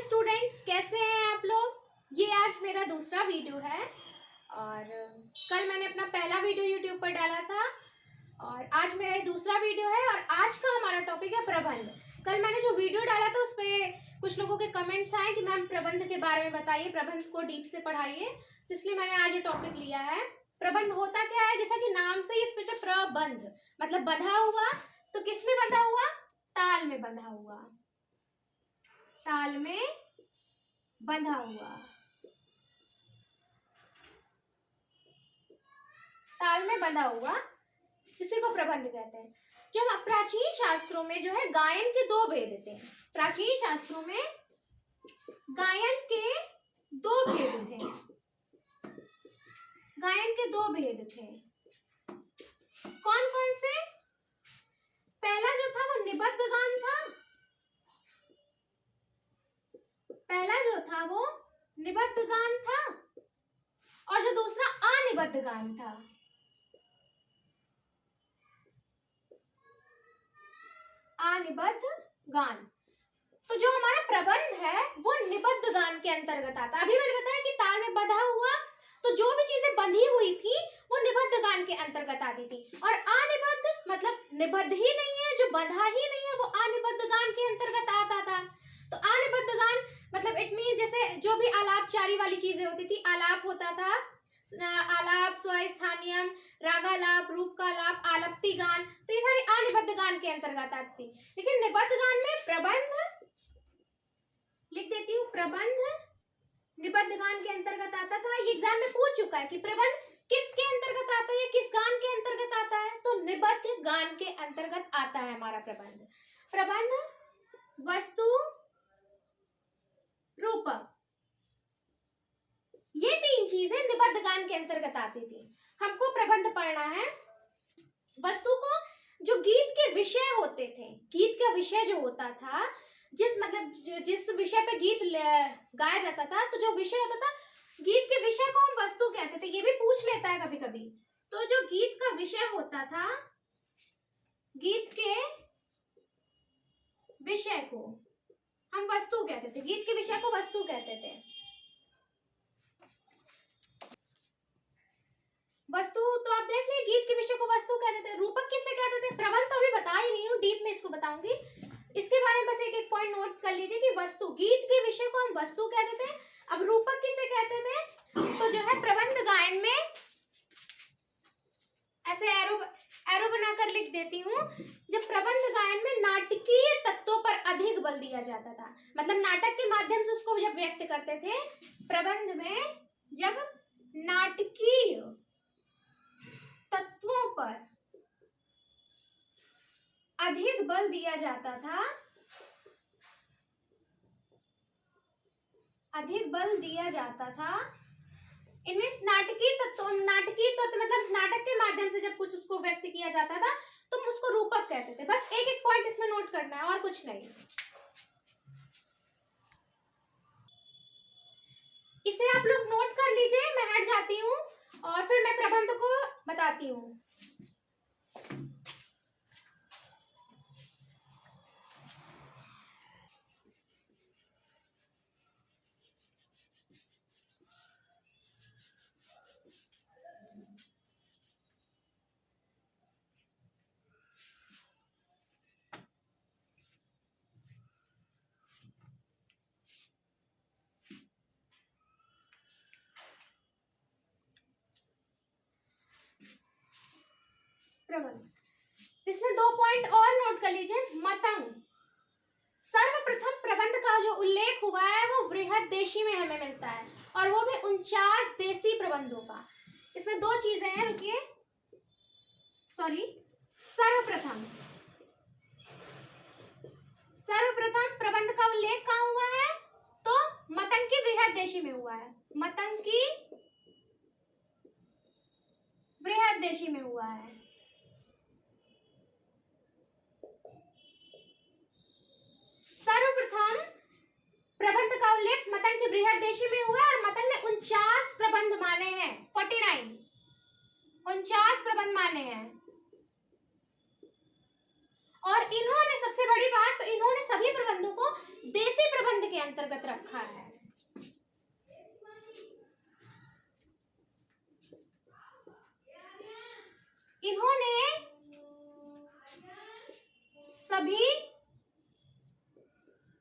Students, कैसे हैं आप लोग। ये आज मेरा दूसरा वीडियो है और कल मैंने अपना पहला वीडियो यूट्यूब पर डाला था और आज मेरा ये दूसरा वीडियो है और आज का हमारा टॉपिक है प्रबंध। कल मैंने जो वीडियो डाला था उस पर कुछ लोगों के कमेंट्स आए कि मैम प्रबंध के बारे में बताइए, प्रबंध को डीप से पढ़ाइए, तो इसलिए मैंने आज ये टॉपिक लिया है। प्रबंध होता क्या है, जैसा कि नाम से ही इस पर प्रबंध मतलब बंधा हुआ, तो किस में बंधा हुआ, ताल में बंधा हुआ, ताल में बंधा हुआ, ताल में बंधा हुआ, इसी को प्रबंध कहते हैं। जो हम प्राचीन शास्त्रों में जो है गायन के दो भेद थे। प्राचीन शास्त्रों में गायन के दो भेद थे, गायन के दो भेद थे। कौन कौन से? पहला जो था वो निबद्ध गान था, पहला जो था वो निबद्ध गान था और जो दूसरा अनिबद्ध गान था। अनिबद्ध गान। तो जो हमारा प्रबंध है वो निबद्ध गान के अंतर्गत आता है। अभी मैंने बताया कि ताल में बंधा हुआ, तो जो भी चीजें बंधी हुई थी वो निबद्ध गान के अंतर्गत आती थी। और अनिबद्ध मतलब निबद्ध ही नहीं है, जो बंधा ही नहीं है, वो अनिबद्ध गान के अंतर्गत आता था। तो अनिबद्ध गान मतलब इट मीन जैसे जो भी आलापचारी वाली चीजें होती थी, आलाप होता था, आलाप, स्वस्थानियम, रागालाप, रूप का लाप, आलप्ति गान, तो ये सारी अनिबद्ध गान के अंतर्गत आती थी। लेकिन निबद्ध गान में प्रबंध, लिख देती हूँ, प्रबंध निबद्ध गान के अंतर्गत आता था। ये एग्जाम में पूछ चुका है कि प्रबंध किसके अंतर्गत आता है, किस गान के अंतर्गत आता है, तो निबद्ध गान के अंतर्गत आता है हमारा प्रबंध। प्रबंध वस्तु रूपक, ये तीन चीजें निबद्ध गान के अंतर्गत आती थी। हमको प्रबंध पढ़ना है। वस्तु को जो गीत के विषय होते थे, गीत का विषय जो होता था, जिस विषय पे गीत गाया जाता था, तो जो विषय होता था, गीत के विषय को हम वस्तु कहते थे। ये भी पूछ लेता है कभी कभी। तो जो गीत का विषय होता था, गीत के विषय को हम वस्तु कहते थे, गीत के विषय को वस्तु कहते थे। वस्तु तो आप देख लिए, गीत के विषय को वस्तु कहते थे। रूपक किसे कहते थे? प्रबंध तो अभी बता ही नहीं हूँ, डीप में इसको बताऊंगी। इसके बारे में बस एक एक पॉइंट नोट कर लीजिए कि वस्तु, गीत के विषय को हम वस्तु कहते थे। अब रूपक किसे कहते थे? तो जो है प्रबंध गायन में, ऐसे एरो बनाकर लिख देती हूँ, जब प्रबंध गायन में नाटकीय तत्वों पर अधिक बल दिया जाता था, मतलब नाटक के माध्यम से उसको जब व्यक्त करते थे, प्रबंध में जब नाटकीय तत्वों पर अधिक बल दिया जाता था, अधिक बल दिया जाता था, इनमें नाटकीय तत्व मतलब नाटक के माध्यम से जब कुछ उसको व्यक्त किया जाता था तो हम उसको रूपक कहते थे। बस एक एक पॉइंट इसमें नोट करना है और कुछ नहीं। इसे आप लोग नोट कर लीजिए, मैं हट जाती हूँ और फिर मैं प्रबंध को बताती हूँ। प्रबंध, इसमें दो पॉइंट और नोट कर लीजिए। मतंग, सर्वप्रथम प्रबंध का जो उल्लेख हुआ है वो बृहद्देशी में हमें मिलता है और वो भी 49 देशी प्रबंधों का। इसमें दो चीजें हैं, रुकिए, सॉरी, सर्वप्रथम प्रबंध का उल्लेख कहाँ हुआ है? तो मतंग की बृहद्देशी में हुआ है, मतंग की बृहद्देशी में हुआ है। सर्वप्रथम प्रबंध का उल्लेख मतंग की बृहद्देशी में हुआ और मतंग ने 49 प्रबंध माने हैं, 49 प्रबंध माने हैं। और इन्होंने सबसे बड़ी बात, तो इन्होंने सभी प्रबंधों को देशी प्रबंध के अंतर्गत रखा है। इन्होंने सभी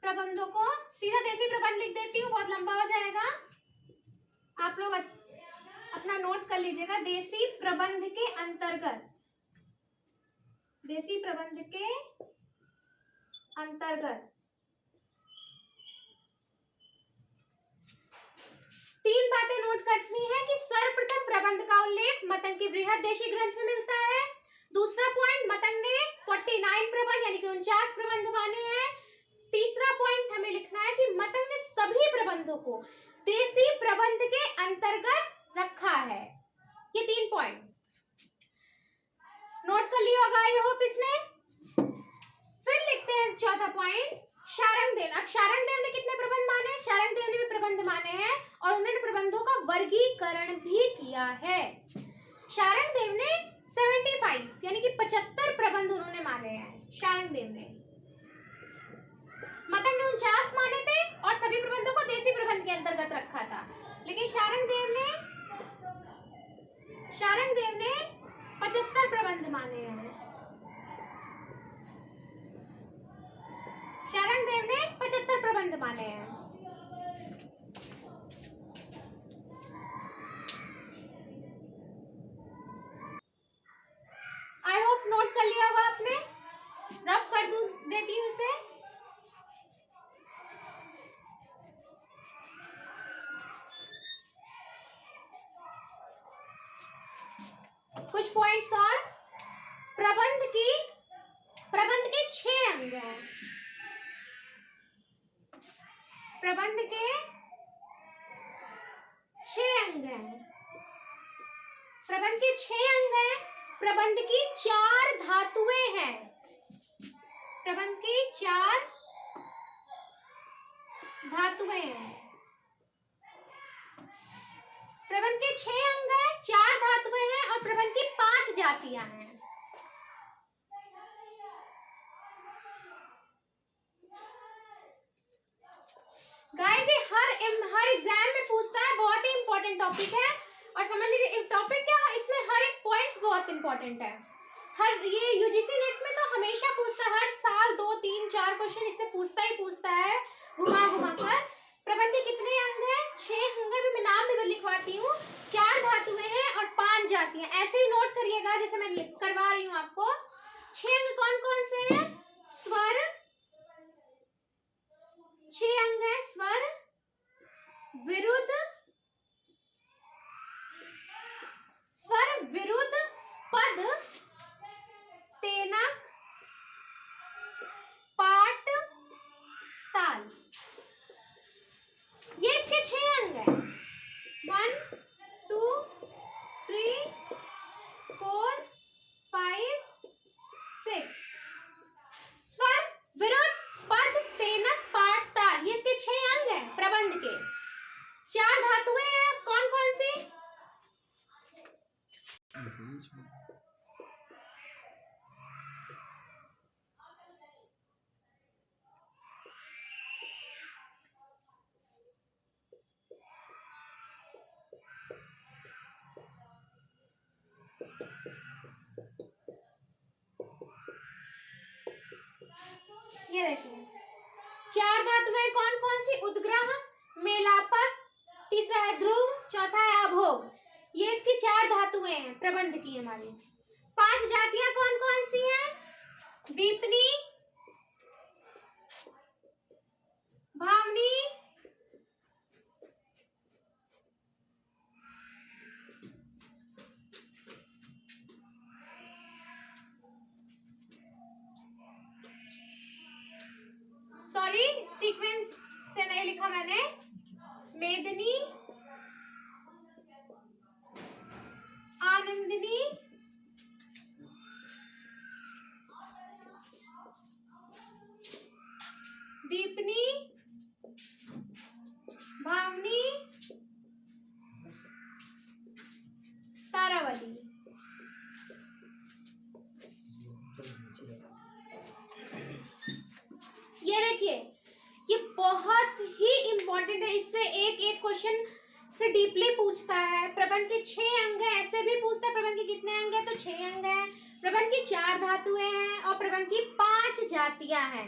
प्रबंधों को, सीधा देसी प्रबंध लिख देती हूँ, बहुत लंबा हो जाएगा, आप लोग अपना नोट कर लीजिएगा। देसी प्रबंध के अंतर्गत, देसी प्रबंध के अंतर्गत 3 बातें नोट करनी है कि सर्वप्रथम प्रबंध का उल्लेख मतंग की बृहद देशी ग्रंथ में मिलता है। दूसरा पॉइंट, मतंग ने 49 प्रबंध यानी कि 49 प्रबंध माने हैं। तीसरा पॉइंट हमें लिखना है कि मतंग ने सभी प्रबंधों को देसी प्रबंध के अंतर्गत रखा है। ये 3 पॉइंट नोट कर लिया होगा आई होप इसने। फिर लिखते हैं चौथा पॉइंट, शारंगदेव। अब शारंगदेव ने कितने प्रबंध माने? शारंगदेव ने भी प्रबंध माने हैं और उन्होंने प्रबंधों का वर्गीकरण भी किया है। शारंगदेव ने 75 यानी कि 75 प्रबंध उन्होंने माने हैं शारंगदेव ने। मतंग ने 49 माने थे और सभी प्रबंधों को देसी प्रबंध के अंतर्गत रखा था, लेकिन शारंगदेव ने 75 प्रबंध माने हैं। शारंगदेव ने 75 प्रबंध माने हैं। आई होप नोट कर लिया होगा आपने, रफ कर देती हूँ इसे। कुछ पॉइंट्स और, प्रबंध के 6 अंग हैं। प्रबंध के 6 अंग हैं। प्रबंध के 6 अंग हैं। प्रबंध की 4 धातुएं हैं। प्रबंध की 4 धातुएं हैं। प्रबंध के 6 अंग हैं, 4 धातुएं हैं और प्रबंध की 5 जातियां हैं। गाइस ये हर एग्जाम में पूछता है, बहुत ही इंपॉर्टेंट टॉपिक है। और समझ लीजिए टॉपिक क्या है, इसमें हर एक पॉइंट्स बहुत इंपॉर्टेंट है। ये यूजीसी नेट में तो हमेशा पूछता है, हर साल 2, 3, 4 क्वेश्चन इससे पूछता है घुमा कर। प्रबंध के कितने अंग हैं? 6 अंग हैं। मैं नाम भी लिखवाती हूँ। 4 धातुएं हैं और 5 जातियां। ऐसे ही नोट करिएगा जैसे मैं करवा रही हूँ आपको। 6 अंग कौन कौन से हैं? स्वर, 6 अंग हैं। स्वर, विरुद्ध, पद, तेनक, पाट, ताल। ये इसके 6 अंग हैं। 1, 2, 3, 4, 5, 6। स्वर, विरुद्ध, पद, तेनक, पाट, ताल, ये इसके 6 अंग हैं प्रबंध के। 4 धातुएं हैं, कौन कौन सी? ये देखिए 4 धातुएं कौन कौन सी? उद्ग्रह, मेलापक, तीसरा है ध्रुव, चौथा है अभोग। ये इसकी 4 धातुएं हैं प्रबंध की हमारी। 5 जातियां कौन कौन सी हैं? दीपनी, भावनी, सॉरी सीक्वेंस से नहीं लिखा मैंने, मेदनी, आनंदिनी, दीपनी, भावनी, तारावती। ये देखिए ये से एक एक क्वेश्चन से डीपली पूछता है। प्रबंध के 6 अंग है, ऐसे भी पूछता है प्रबंध के कितने अंग है, तो 6 अंग है। प्रबंध की 4 धातुएं हैं और प्रबंध की 5 जातियां हैं।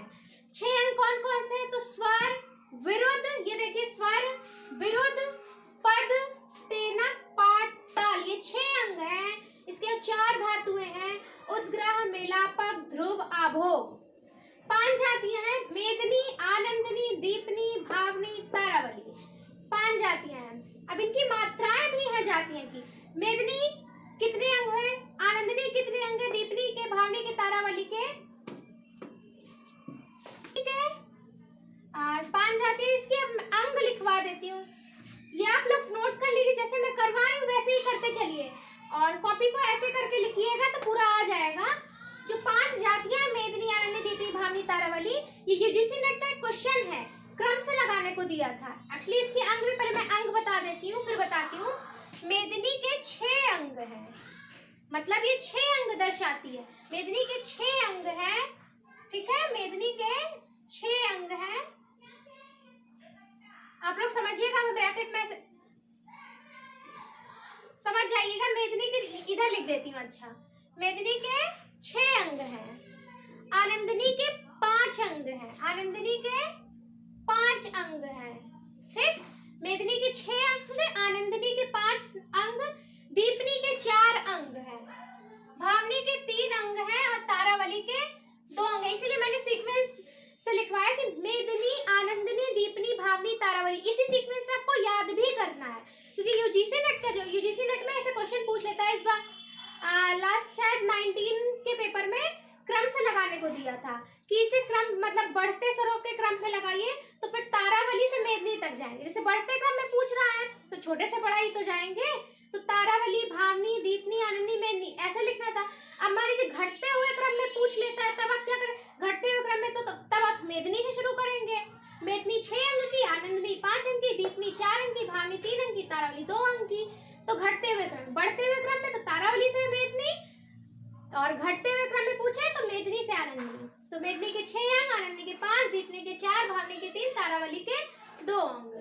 6 अंग कौन कौन से हैं, तो स्वर, विरुद्ध, ये देखिए स्वर, विरुद्ध, पद, तेनक, पाठ, ताल, ये 6 अंग हैं। इसके 4 धातुएं हैं, उद्ग्रह, मेलापक, ध्रुव, आभोग। 5 जातियां हैं, मेदिनी, आनंदिनी, दीपनी, भावनी, तारावली। 5 जातियां हैं। अब इनकी मात्राएं भी हैं जातियों की। मेदिनी कितने अंग हैं, आनंदिनी कितने अंग है, दीपनी के, भावनी के, तारावली के, ठीक है। 5 जातियां, इसके अंग लिखवा देती हूँ, ये आप लोग नोट कर लीजिए, जैसे मैं करवा रही हूँ वैसे ही करते चलिए और कॉपी को ऐसे करके लिखिएगा तो पूरा आ जाएगा। जो 5 जातियां हैं, मेदिनी, आनंदी, दीपनी, भावनी, तारावली, ये यूजीसी नेट का एक क्वेश्चन है, क्रम से लगाने को दिया था। एक्चुअली इसके अंग में पहले मैं अंग बता देती हूँ, फिर बताती हूँ। मेदिनी के 6 अंग हैं, मतलब ये 6 अंग दर्शाती है। मेदिनी के 6 अंग हैं, ठीक है, मेदिनी के 6 अंग हैं। आप लोग समझिएगा, मैं ब्रैकेट में समझ जाइएगा। मेदिनी के इधर लिख देती हूँ। अच्छा, मेदिनी के 6 अंग हैं, आनंदिनी के 5 अंग हैं, आनंदिनी के 5 अंग हैं, ठीक। मेदिनी के 6 अंग, आनंदिनी के 5 अंग, दीपनी के 4 अंग हैं, भावनी के 3 अंग हैं और तारावली के 2 अंग हैं। इसीलिए मैंने सीक्वेंस से लिखवाया कि मेदिनी, आनंदिनी, दीपनी, भावनी, तारावली। इसी सीक्वेंस में आपको याद भी करना है, क्योंकि यूजीसी नेट का, जो यूजीसी नेट में ऐसे क्वेश्चन पूछ लेता है। इस बार लास्ट शायद 19 के पेपर में क्रम से लगाने को दिया था कि इसे क्रम मतलब बढ़ते स्वरों के क्रम में लगाइए, तो फिर तारावली से मेदिनी तक जाएंगे। जैसे बढ़ते क्रम में पूछ रहा है तो छोटे से बड़ा ही तो जाएंगे, तो तारावली, भावनी, दीपनी, आनंदी, मेदिनी ऐसे लिखना था। अब मान लीजिए घटते हुए क्रम में पूछ लेता है, तब आप क्या करें, घटते हुए क्रम में तो तब आप मेदिनी से शुरू करेंगे। मेदिनी 6 अंक की, आनंदिनी 5 अंक की, दीपनी 4 अंक की, भावनी 3 अंक की, तारावली 2 अंक की। तो घटते हुए क्रम, बढ़ते हुए क्रम में तो तारावली से मेदिनी, और घटते हुए क्रम में पूछे तो मेदिनी से आनंदिनी। तो मेदिनी के 6 अंग, आनंदी के 5, दीपनी के 4, भावनी के 3, तारावली के 2 अंग।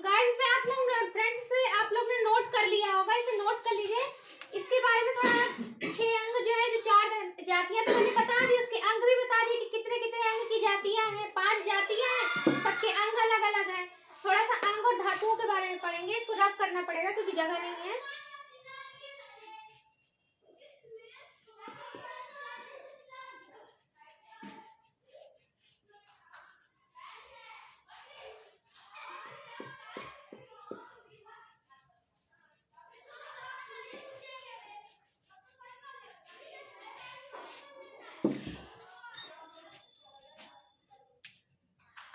गाइस, इसे आप लोग फ्रेंड्स से आप लोग ने नोट कर लिया होगा, इसे नोट कर लीजिए। इसके बारे में थोड़ा 6 अंग जो है, जो 4 जातियां तो मैंने बता दी, उसके अंग भी बता दिए कि कितने कितने अंग की जातियां हैं। 5 जातियां हैं, सबके अंग अलग अलग हैं। थोड़ा सा अंग और धातुओं के बारे में पढ़ेंगे, इसको रफ करना पड़ेगा क्योंकि जगह नहीं है।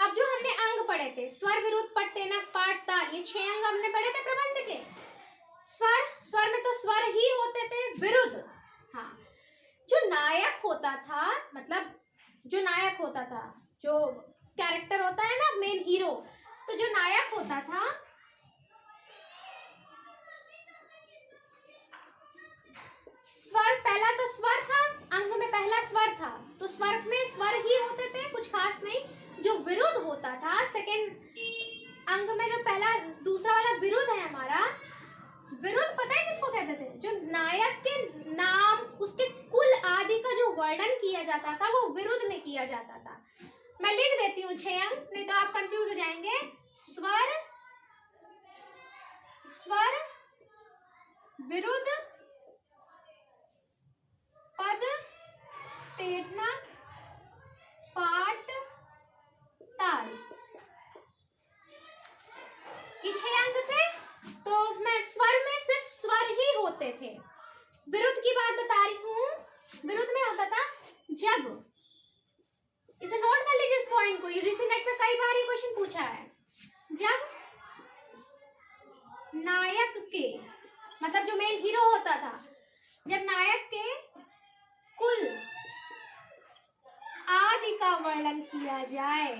अब जो हमने अंग पढ़े थे, स्वर, विरुद्ध, पद, तेनक, पाठ, ताल, ये 6 अंग हमने पढ़े थे प्रबंध के। स्वर में तो स्वर ही होते थे। विरुद्ध, हाँ, जो नायक होता था, मतलब जो नायक होता था, जो कैरेक्टर होता है ना, मेन हीरो, तो जो नायक होता था, स्वर, पहला तो स्वर था, अंग में पहला स्वर था, तो स्वर में स्वर ही होते थे, कुछ खास नहीं। जो विरुद्ध होता था, सेकंड अंग में जो पहला दूसरा वाला विरुद्ध है हमारा, विरुद्ध पता है किसको कहते थे, जो नायक के नाम, उसके कुल आदि का जो वर्णन किया जाता था वो विरुद्ध में किया जाता था। मैं लिख देती हूँ 6 अंग, नहीं तो आप कंफ्यूज हो जाएंगे। स्वर, स्वर, विरुद्ध, पद, तेनक, पाठ, ताल, ये 6 अंग थे। तो मैं स्वर में सिर्फ स्वर ही होते थे। विरुद्ध की बात बता रही हूँ, विरुद्ध में होता था जब, इसे नोट कर लीजिए इस पॉइंट को, यूजीसी नेट में कई बार ये क्वेश्चन पूछा है। जब नायक के, मतलब जो मेन हीरो होता था, जब नायक के कुल आदि का वर्णन किया जाए,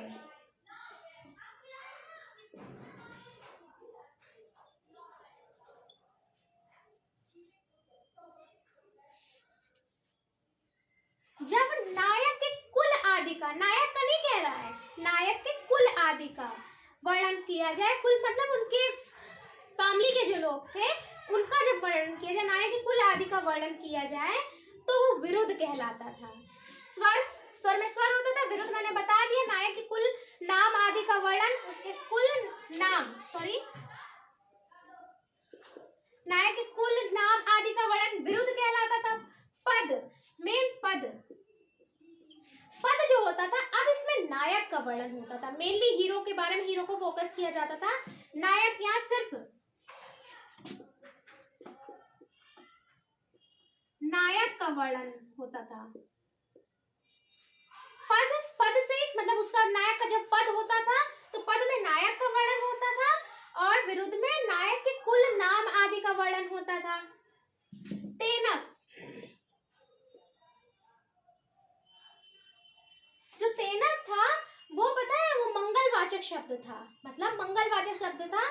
जब नायक के कुल आदि का, नायक का नहीं कह रहा है, नायक के कुल आदि का वर्णन किया जाए। कुल मतलब उनके फैमिली के जो लोग थे उनका जब वर्णन किया जाए, नायक के कुल आदि का वर्णन किया जाए तो वो विरुद्ध कहलाता था। स्वर, स्वर में स्वर होता था, विरुद्ध मैंने बता दिया। नायक के कुल नाम आदि का वर्णन, उसके कुल नाम, सॉरी, नायक के कुल नाम आदि का वर्णन विरुद्ध कहलाता था। पद, मेन पद, पद जो होता था, अब इसमें नायक का वर्णन होता था। मेनली हीरो के बारे में, हीरो को फोकस किया जाता था। नायक यहाँ सिर्फ नायक का वर्णन होता था। पद, पद से मतलब उसका नायक का जब पद होता था तो पद में नायक का वर्णन होता था और विरुद्ध में नायक के कुल नाम आदि का वर्णन होता था। तेनक, जो तेनक था वो पता है, वो मंगलवाचक शब्द था। मतलब मंगलवाचक शब्द था।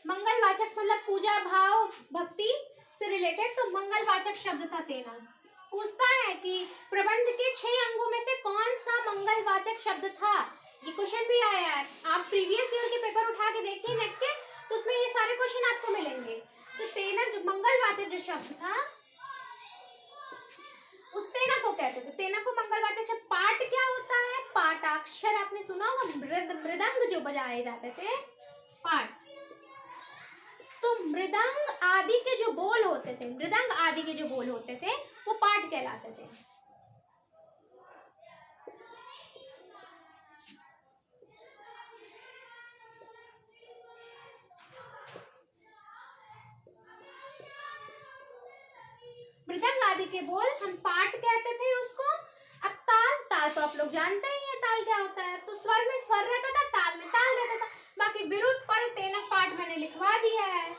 मंगलवाचक मतलब पूजा भाव भक्ति से रिलेटेड, तो मंगलवाचक शब्द था तेनक। पूछता है कि प्रबंध के 6 अंगों में से कौन सा मंगलवाचक शब्द था। ये क्वेश्चन भी आया है, आप प्रीवियस ईयर के पेपर उठा के देखिए नेट के, तो उसमें ये सारे क्वेश्चन आपको मिलेंगे। तो तेनक जो मंगलवाचक जो शब्द था, उस तेनक को कहते थे, तेनक को मंगलवाचक शब्द। पाठ क्या होता है? पाठाक्षर आपने सुना होगा, मृदंग जो बजाए जाते थे, पाठ। तो मृदंग आदि के जो बोल होते थे, मृदंग आदि के जो बोल होते थे वो पाठ कहलाते थे। मृदंग आदि के बोल हम पाठ कहते थे उसको। अब ताल, ताल तो आप लोग जानते ही हैं ताल क्या होता है। तो स्वर में स्वर रहता था, ताल में ताल रहता था। बाकी विरुद्ध पद तेनक पाठ मैंने लिखवा दिया है।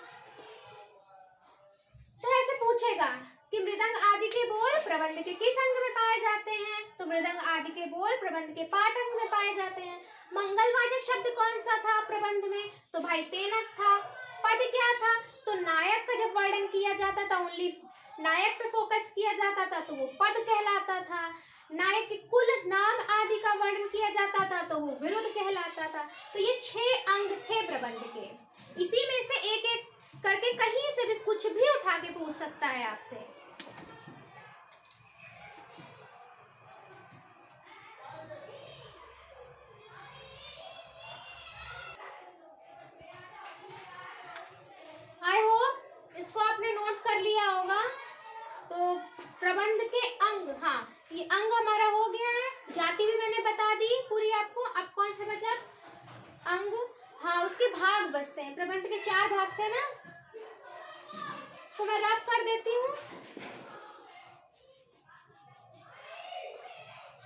तो ऐसे पूछेगा कि मृदंग आदि के बोल प्रबंध के किस अंग में पाए जाते हैं, तो मृदंग आदि के बोल प्रबंध के पाठ अंग में पाए जाते हैं। मंगलवाचक शब्द कौन सा था प्रबंध में, तो भाई तेनक था। पद क्या था, तो नायक का जब वर्णन किया जाता था, ओनली नायक पे फोकस किया जाता था, तो वो पद कहलाता था। नायक के कुल नाम आदि का वर्णन किया जाता था तो वो विरुद्ध कहलाता था। तो ये 6 अंग थे प्रबंध के। इसी में से एक एक करके कहीं से भी कुछ भी उठा के पूछ सकता है आपसे। आई होप इसको आपने नोट कर लिया होगा। तो प्रबंध के अंग, हाँ ये अंग हमारा हो गया है। जाति भी मैंने बता दी पूरी आपको। अब कौन सा बचा? अंग, हाँ उसके भाग बचते हैं। प्रबंध के 4 भाग थे ना, इसको मैं रफ कर देती हूँ।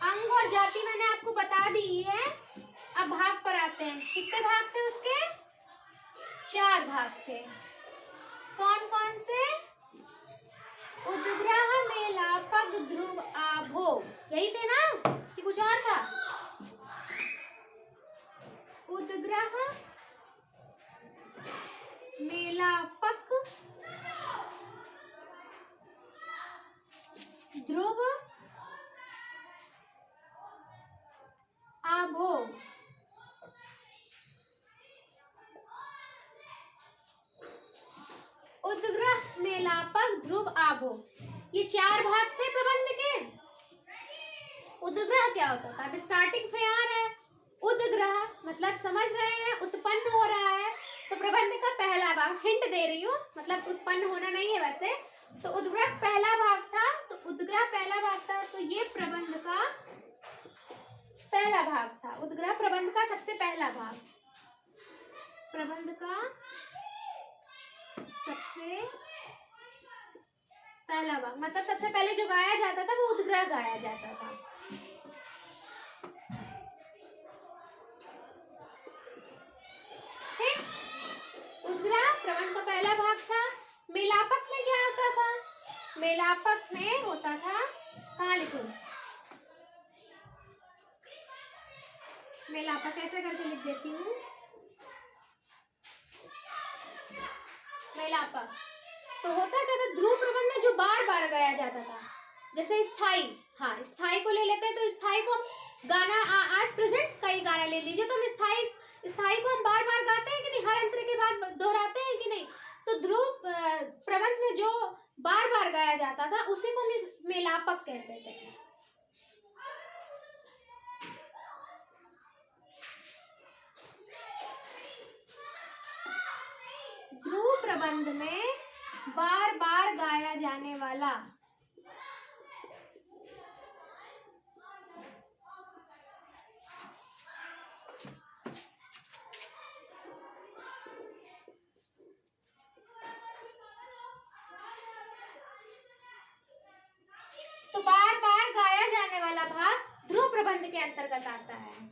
अंग और जाति मैंने आपको बता दी है। अब भाग पर आते हैं। कितने भाग थे उसके? 4 भाग थे। कौन कौन से? उद्ग्रह, मेलापक, ध्रुव, आभोग, यही थे ना कि कुछ और था? उद्ग्रह, मेलापक, ध्रुव, आभोग। उद्ग्रह, मेलापक, ध्रुव, आभोग, ये 4 भाग थे प्रबंध के। उद्ग्रह क्या होता था? अब स्टार्टिंग में आ रहा है उद्ग्रह, मतलब समझ रहे हैं उत्पन्न हो रहा है। तो प्रबंध का पहला भाग, हिंट दे रही हूँ, मतलब उत्पन्न होना नहीं है वैसे। तो उद्ग्रह पहला भाग था, तो उद्ग्रह पहला भाग था, तो ये प्रबंध का पहला भाग था। उद्ग्रह प्रबंध का सबसे पहला भाग, प्रबंध का सबसे पहला भाग, मतलब सबसे पहले जो गाया जाता था वो उद्ग्रह गाया जाता था। ठीक, उद्ग्रह प्रबंध का पहला भाग था। मेलापक में क्या होता था? मेलापक में होता था, कहाँ लिखूं? मेलापक ऐसे करके लिख देती हूँ। मेलापक तो होता क्या था, ध्रुव प्रबंध में जो बार बार गाया जाता था, जैसे स्थाई, हाँ स्थाई को ले लेते हैं, तो स्थाई को गाना आज प्रेजेंट कई गाना ले लीजिए, तो हम स्थाई को हम बार बार गाते हैं कि नहीं, हर अंतर के बाद दोहराते हैं कि नहीं। तो ध्रुव प्रबंध में जो बार बार गाया जाता था उसी को मेलापक कहते थे। ध्रुव प्रबंध में बार बार गाया जाने वाला तो बार बार गाया जाने वाला भाग ध्रुव प्रबंध के अंतर्गत आता है।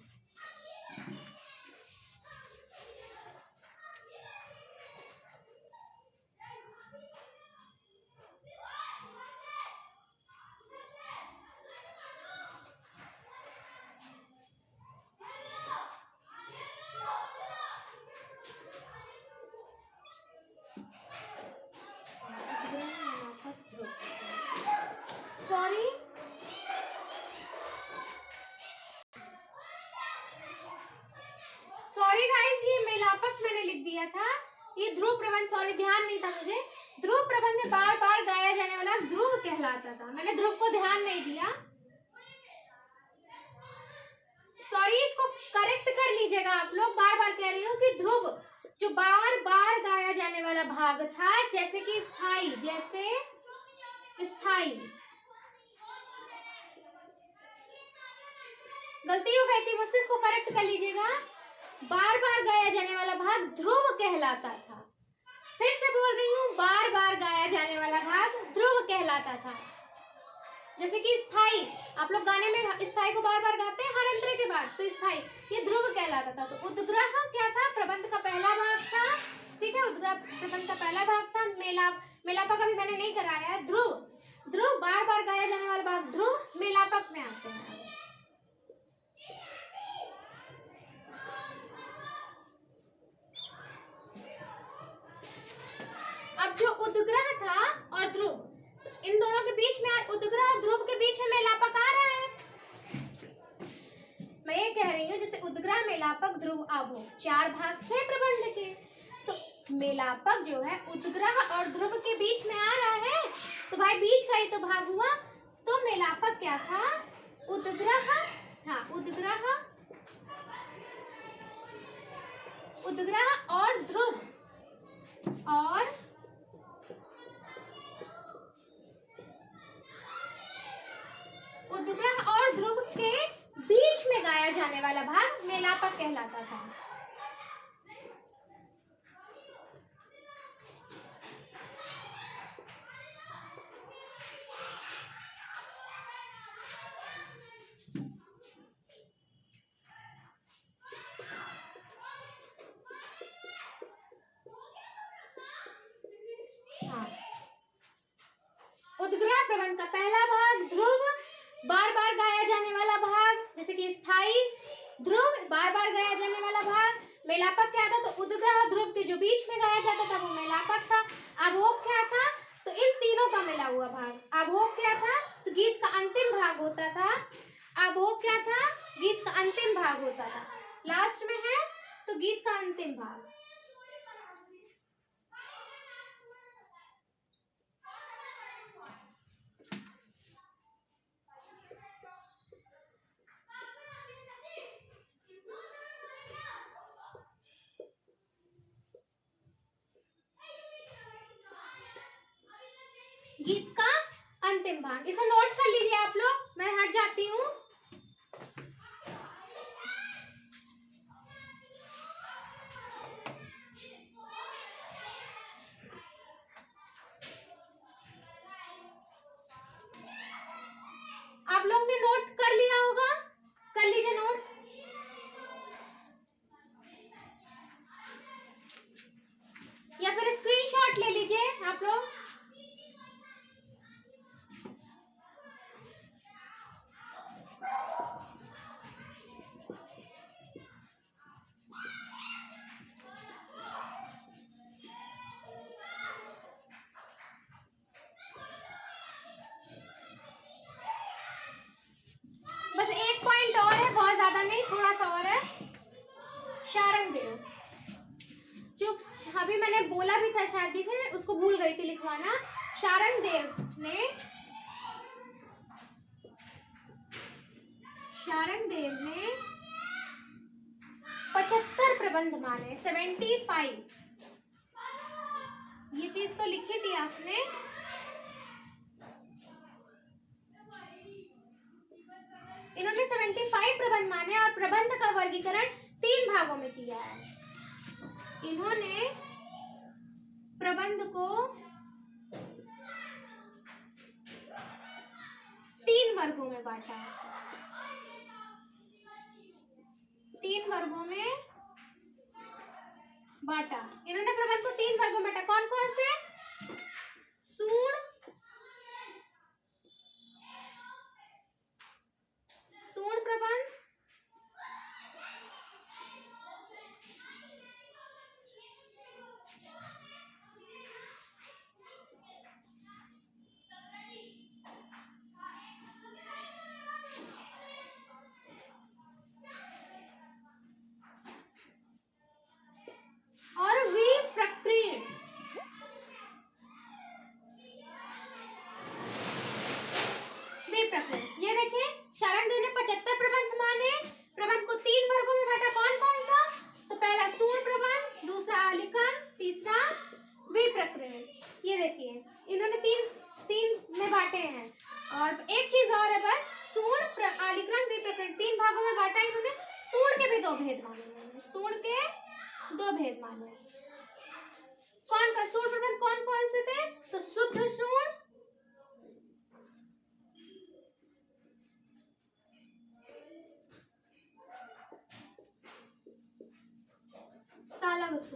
सॉरी गाइस, ये मेलापक मैंने लिख दिया था, ये ध्रुव प्रबंध, सॉरी ध्यान नहीं था मुझे। ध्रुव प्रबंध में बार बार गाया जाने वाला ध्रुव कहलाता था, मैंने ध्रुव को ध्यान नहीं दिया, सॉरी, इसको करेक्ट कर लीजिएगा आप लोग। बार बार कह रही हूँ कि ध्रुव जो बार बार गाया जाने वाला भाग था, जैसे कि स्थाई, जैसे स्थाई, गलती हो गई थी मुझसे, इसको करेक्ट कर लीजिएगा। बार बार गाया जाने वाला भाग ध्रुव कहलाता था। फिर से बोल रही हूँ, बार बार गाया जाने वाला भाग ध्रुव कहलाता था। जैसे कि स्थाई, आप लोग गाने में स्थाई को बार बार गाते हैं हर अंतरे के बाद, तो स्थाई ये ध्रुव कहलाता था। तो उद्ग्रह क्या था, प्रबंध का पहला भाग था, ठीक है, उद्ग्रह प्रबंध का पहला भाग था। मेलापक अभी मैंने नहीं कराया है। ध्रुव बार बार गाया जाने वाला भाग ध्रुव मेलापक में आते हैं। अब जो उद्ग्रह था और ध्रुव, तो इन दोनों के बीच में, उद्ग्रह और ध्रुव के बीच में मेलापक आ रहा है। मैं ये कह रही हूँ, जैसे उद्ग्रह, मेलापक, ध्रुव, आभोग, चार भाग थे प्रबंध के, तो मेलापक जो है उद्ग्रह और ध्रुव के बीच में आ रहा है, तो भाई बीच का ही तो भाग हुआ। तो मेलापक क्या था, उद्ग्रह, हाँ उद्ग्रह और ध्रुव, और उद्ग्रह और ध्रुव के बीच में गाया जाने वाला भाग मेलापक कहलाता था। उद्ग्रह प्रबंध का पहला भाग ध्रुव, बार बार गाया जाने वाला भाग, जैसे कि स्थाई, ध्रुव, बार बार गाया जाने वाला भाग। मेलापक क्या था, तो उद्ग्रह और ध्रुव के जो बीच में गाया जाता था वो मेलापक था। आभोग क्या था, तो इन तीनों का मिला हुआ भाग। आभोग क्या था, तो गीत का अंतिम भाग होता था। आभोग क्या था, गीत का अंतिम भाग होता था, लास्ट में है तो गीत का अंतिम भाग। गीत का अंतिम भाग, इसे नोट कर लीजिए आप लोग, मैं हट जाती हूँ। आप लोग ने नोट कर लिया होगा, कर लीजिए नोट। या फिर स्क्रीनशॉट ले लीजिए आप लोग। थोड़ा सा और है, शारंगदेव। जो अभी मैंने बोला भी था शायद भी मैं उसको भूल गई थी लिखवाना। शारंगदेव ने 75 प्रबंध माने, 75। ये चीज तो लिखी थी आपने। इन्होंने 75 प्रबंध माने और प्रबंध का वर्गीकरण 3 भागों में किया है। इन्होंने प्रबंध को 3 वर्गों में बांटा, 3 वर्गों में बांटा। इन्होंने प्रबंध को 3 वर्गों में बांटा। कौन कौन से? सूर्ण प्रबंध, और विप्रकीर्ण। ये देखिए, शारंगदेव ने 75 प्रबंध माने, प्रबंध को 3 वर्गों में बांटा। कौन कौन सा? तो पहला सूर्ण प्रबंध, दूसरा आलिकन, तीसरा विप्रकीर्ण। ये देखिए, इन्होंने तीन में बांटे हैं। और एक चीज और है बस, सूर्ण, आलिकन, विप्रकीर्ण 3 भागों में बांटा इन्होंने। सूर्ण के भी 2 भेद माने, सूर्ण के 2 भेद माने। कौन का सूर्ण प्रबंध कौन कौन से थे? तो शुद्ध सूर्ण, सालग सूर्ण।